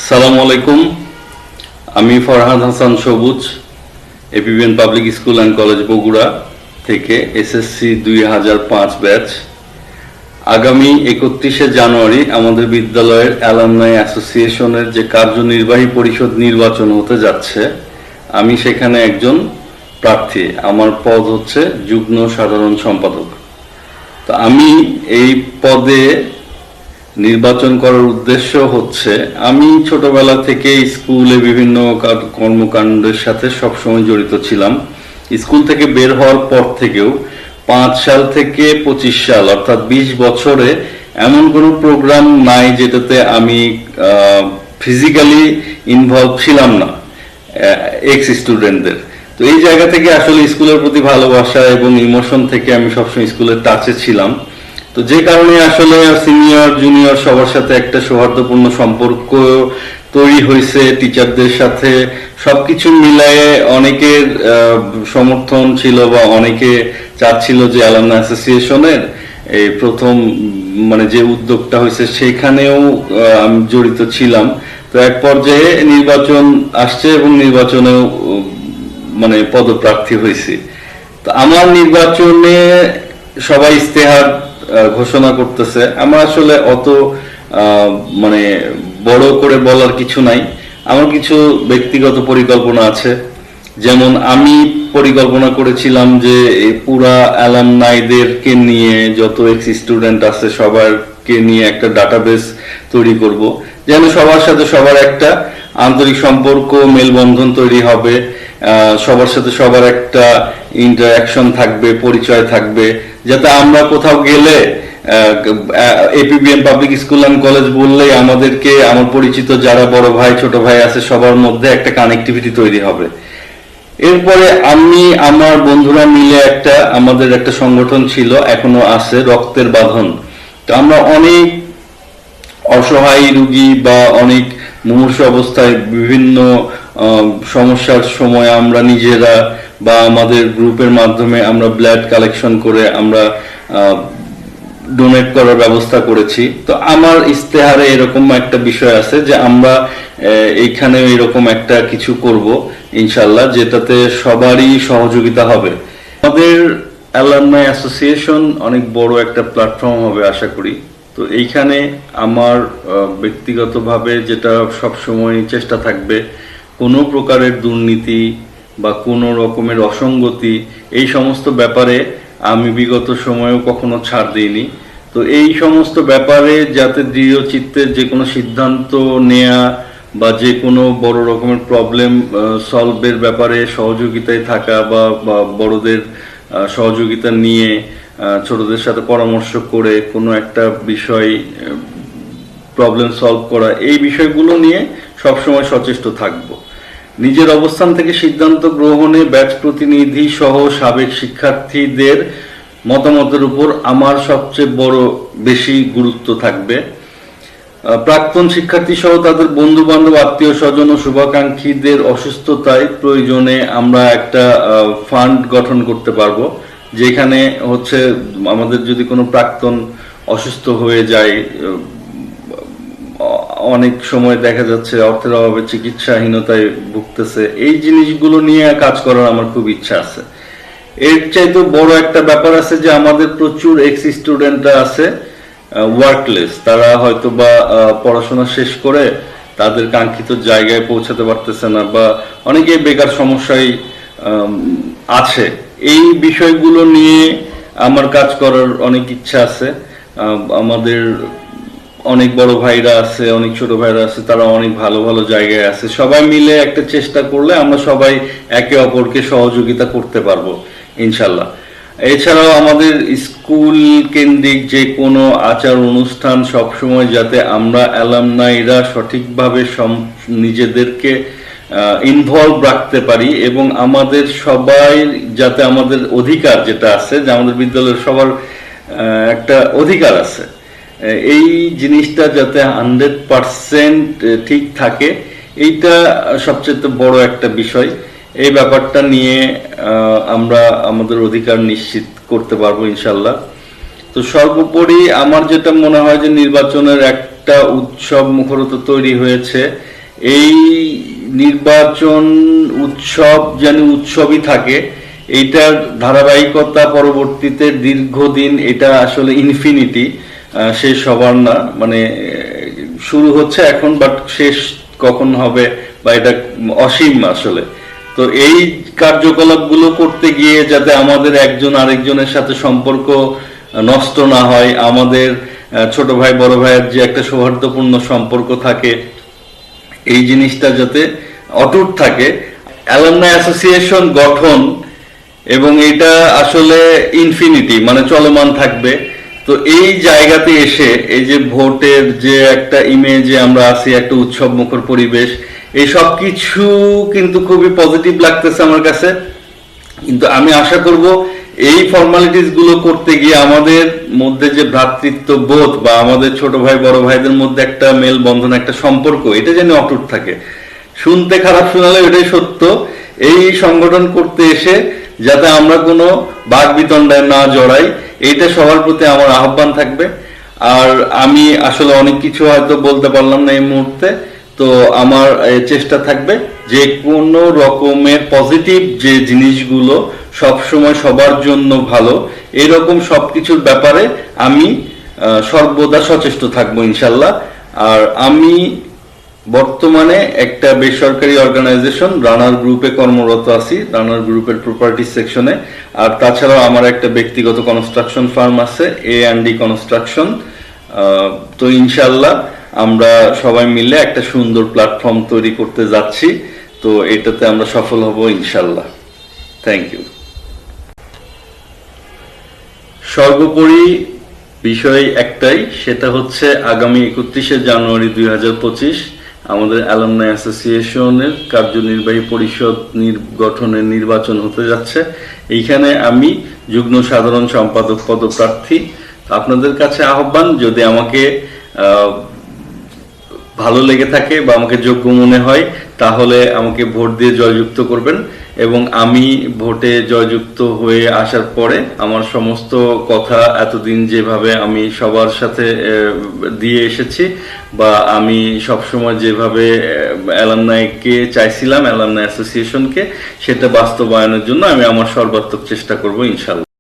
সালামু আলাইকুম। আমি ফরহাদ হাসান সবুজ, APBN public school and college Bogura থেকে এসএসসি 2005 ব্যাচ। আগামী 31শে জানুয়ারি আমাদের বিদ্যালয়ের অ্যালামনাই অ্যাসোসিয়েশনের যে কার্যনির্বাহী পরিষদ নির্বাচন হতে যাচ্ছে, আমি সেখানে একজন প্রার্থী। আমার পদ হচ্ছে যুগ্ম সাধারণ সম্পাদক। তো আমি এই পদে নির্বাচন করার উদ্দেশ্য হচ্ছে, আমি ছোটবেলা থেকে স্কুলে বিভিন্ন কর্মকাণ্ডের সাথে সবসময় জড়িত ছিলাম। স্কুল থেকে বের হওয়ার পর থেকেও 5 সাল থেকে 25 সাল অর্থাৎ 20 বছরে এমন কোনো প্রোগ্রাম নাই যেটাতে আমি ফিজিক্যালি ইনভলভ ছিলাম না এক্স স্টুডেন্টদের। তো এই জায়গা থেকে আসলে স্কুলের প্রতি ভালোবাসা এবং ইমোশন থেকে আমি সবসময় স্কুলের টাচে ছিলাম। তো যে কারণে আসলে সিনিয়র জুনিয়র সবার সাথে একটা সৌহার্দ্যপূর্ণ সম্পর্ক তৈরি হয়েছে, টিচারদের সাথে সবকিছু মিলায়ে অনেকের সমর্থন ছিল বা অনেকে চাচ্ছিল যে অ্যালামনাই অ্যাসোসিয়েশনের এই প্রথম যে উদ্যোগটা হয়েছে সেখানেও আমি জড়িত ছিলাম। তো এক পর্যায়ে নির্বাচন আসছে এবং নির্বাচনেও পদপ্রার্থী হয়েছি। তো আমার নির্বাচনে সবাই ইস্তেহার ঘোষণা করতেছে। আমার আসলে অত বড় করে বলার কিছু নাই। আমার কিছু ব্যক্তিগত পরিকল্পনা আছে। যেমন আমি পরিকল্পনা করেছিলাম যে এই পুরা অ্যালামনাইদেরকে নিয়ে, যত এক্স স্টুডেন্ট আছে সবাইকে নিয়ে একটা ডাটাবেস তৈরি করব, যেন সবার সাথে সবার একটা আন্তরিক সম্পর্ক, মেলবন্ধন তৈরি হবে, সবার সাথে সবার একটা ইন্টারাকশন থাকবে, পরিচয় থাকবে, যাতে আমরা কোথাও গেলে APBN public school and college বললেই আমাদেরকে, আমার পরিচিত যারা বড় ভাই ছোট ভাই আছে সবার মধ্যে একটা কানেক্টিভিটি তৈরি হবে। এরপরে আমি আমার বন্ধুরা মিলে আমাদের একটা সংগঠন ছিল, এখনো আছে, রক্তের বাঁধন। তো আমরা অনেক অসহায় রুগী বা অনেক মুমূর্ষু অবস্থায় বিভিন্ন সমস্যার সময় আমরা নিজেরা বা আমাদের গ্রুপের মাধ্যমে আমরা ব্লাড কালেকশন করে আমরা ডোনেট করার ব্যবস্থা করেছি। তো আমার ইস্তেহারে এরকম একটা বিষয় আছে যে আমরা এইখানে এরকম একটা কিছু করব ইনশাল্লাহ, যেটাতে সবারই সহযোগিতা হবে। আমাদের অ্যালামনাই অ্যাসোসিয়েশন অনেক বড় একটা প্ল্যাটফর্ম হবে আশা করি। তো এইখানে আমার ব্যক্তিগতভাবে যেটা সবসময় চেষ্টা থাকবে, কোনো প্রকারের দুর্নীতি বা কোনো রকমের অসঙ্গতি, এই সমস্ত ব্যাপারে আমি বিগত সময়েও কখনো ছাড় দিইনি। তো এই সমস্ত ব্যাপারে যাতে দৃঢ় চিত্তের যে কোনো সিদ্ধান্ত নেয়া বা যে কোনো বড় রকমের প্রবলেম সলভের ব্যাপারে সহযোগিতায় থাকা বা বড়দের সহযোগিতা নিয়ে ছোটদের সাথে পরামর্শ করে কোনো একটা বিষয় প্রবলেম সলভ করা, এই বিষয়গুলো নিয়ে সবসময় সচেষ্ট থাকব। নিজের অবস্থান থেকে সিদ্ধান্ত গ্রহণে ব্যাচ প্রতিনিধি সহ সাবেক শিক্ষার্থীদের মতামতের উপর আমার সবচেয়ে বেশি গুরুত্ব থাকবে। প্রাক্তন শিক্ষার্থী সহ তাদের বন্ধু বান্ধব, আত্মীয় স্বজন ও শুভাকাঙ্ক্ষীদের অসুস্থতায় প্রয়োজনে আমরা একটা ফান্ড গঠন করতে পারবো, যেখানে হচ্ছে আমাদের যদি কোনো প্রাক্তন অসুস্থ হয়ে যায়, অনেক সময় দেখা যাচ্ছে অর্থের অভাবে চিকিৎসাহীনতায় ভুগতেছে, এই জিনিসগুলো নিয়ে কাজ করার আমার খুব ইচ্ছা আছে। এর চাইতে বড় একটা ব্যাপার আছে যে আমাদের প্রচুর এক্স স্টুডেন্টরা আছে ওয়ার্কলেস, তারা হয়তো বা পড়াশোনা শেষ করে তাদের কাঙ্ক্ষিত জায়গায় পৌঁছাতে পারতেছে না বা অনেকে বেকার সমস্যায় আছে। এই বিষয়গুলো নিয়ে আমার কাজ করার অনেক ইচ্ছা আছে। আমাদের অনেক বড় ভাইরা আছে, অনেক ছোট ভাইরা আছে, তারা অনেক ভালো ভালো জায়গায় আছে। সবাই মিলে একটা চেষ্টা করলে আমরা সবাই একে অপরকে সহযোগিতা করতে পারবো ইনশাল্লাহ। এছাড়াও আমাদের স্কুল কেন্দ্রিক যে কোনো আচার অনুষ্ঠান সবসময় যাতে আমরা অ্যালামনাইরা সঠিকভাবে নিজেদেরকে ইনভলভ রাখতে পারি এবং আমাদের সবাই যাতে আমাদের অধিকার যেটা আছে, যে আমাদের বিদ্যালয়ের সবার একটা অধিকার আছে, এই জিনিসটা যাতে 100% ঠিক থাকে, এইটা সবচেয়ে বড় একটা বিষয়। এই ব্যাপারটা নিয়ে আমরা আমাদের অধিকার নিশ্চিত করতে পারবো ইনশাল্লাহ। তো সর্বোপরি আমার যেটা মনে হয় যে নির্বাচনের একটা উৎসব মুখরতা তৈরি হয়েছে। এই নির্বাচন উৎসব যেন উৎসবই থাকে, এইটার ধারাবাহিকতা পরবর্তীতে দীর্ঘদিন, এটা আসলে ইনফিনিটি, শেষ হবার না, মানে শুরু হচ্ছে এখন বাট শেষ কখন হবে বা এটা অসীম আসলে। তো এই কার্যকলাপগুলো করতে গিয়ে যাতে আমাদের একজন আরেকজনের সাথে সম্পর্ক নষ্ট না হয়, আমাদের ছোট ভাই বড় ভাইয়ের যে একটা সৌহার্দ্যপূর্ণ সম্পর্ক থাকে, এই জিনিসটা যাতে অটুট থাকে। অ্যালামনাই অ্যাসোসিয়েশন গঠন এবং এটা আসলে ইনফিনিটি, মানে চলমান থাকবে। তো এই জায়গাতে এসে এই যে ভোটের যে একটা ইমেজে আমরা আছি, একটা উৎসব মুখর পরিবেশ, এই সব কিছু কিন্তু খুবই পজিটিভ লাগতেছে আমার কাছে। কিন্তু আমি আশা করব এই ফর্মালিটিস গুলো করতে গিয়ে আমাদের মধ্যে যে ভ্রাতৃত্ব বোধ বা আমাদের ছোট ভাই বড় ভাইদের মধ্যে একটা মেল বন্ধন, একটা সম্পর্ক, এটা যেন অটুট থাকে। শুনতে খারাপ শোনালে এটাই সত্য। এই সংগঠন করতে এসে যাতে আমরা কোনো বাক বিতণ্ডায় না জড়াই, এইটা সবার প্রতি আমার আহ্বান থাকবে। আর আমি আসলে অনেক কিছু হয়তো বলতে পারলাম না এই মুহূর্তে, তো আমার চেষ্টা থাকবে যে কোনো রকমের পজিটিভ যে জিনিসগুলো সবসময় সবার জন্য ভালো, এরকম সবকিছুর ব্যাপারে আমি সর্বদা সচেষ্ট থাকবো ইনশাল্লাহ। আর আমি বর্তমানে একটা বেসরকারি অর্গানাইজেশন রানার গ্রুপে কর্মরত আছি, রানার গ্রুপের প্রপার্টি সেকশনে। আর তাছাড়াও আমার একটা ব্যক্তিগত কনস্ট্রাকশন ফার্ম আছে, A&D কনস্ট্রাকশন। তো ইনশাল্লাহ আমরা সবাই মিলে একটা সুন্দর প্ল্যাটফর্ম তৈরি করতে যাচ্ছি। তো এটাতে আমরা সফল হব ইনশাল্লাহ। Thank you. সর্বোপরি বিষয় একটাই, সেটা হচ্ছে আগামী 31শে জানুয়ারি 2025 আমাদের অ্যালামনাই অ্যাসোসিয়েশনের কার্যনির্বাহী পরিষদ গঠনের নির্বাচন হতে যাচ্ছে। এইখানে আমি যুগ্ম সাধারণ সম্পাদক পদপ্রার্থী। আপনাদের কাছে আহ্বান, যদি আমাকে ভালো লেগে থাকে বা আমাকে যোগ্য মনে হয়, তাহলে আমাকে ভোট দিয়ে জয়যুক্ত করবেন। এবং আমি ভোটে জয়যুক্ত হয়ে আসার পরে আমার সমস্ত কথা এতদিন যেভাবে আমি সবার সাথে দিয়ে এসেছি বা আমি সবসময় যেভাবে অ্যালামনাইকে চাইছিলাম, অ্যালামনাই অ্যাসোসিয়েশনকে, সেটা বাস্তবায়নের জন্য আমি আমার সর্বাত্মক চেষ্টা করব ইনশাল্লাহ।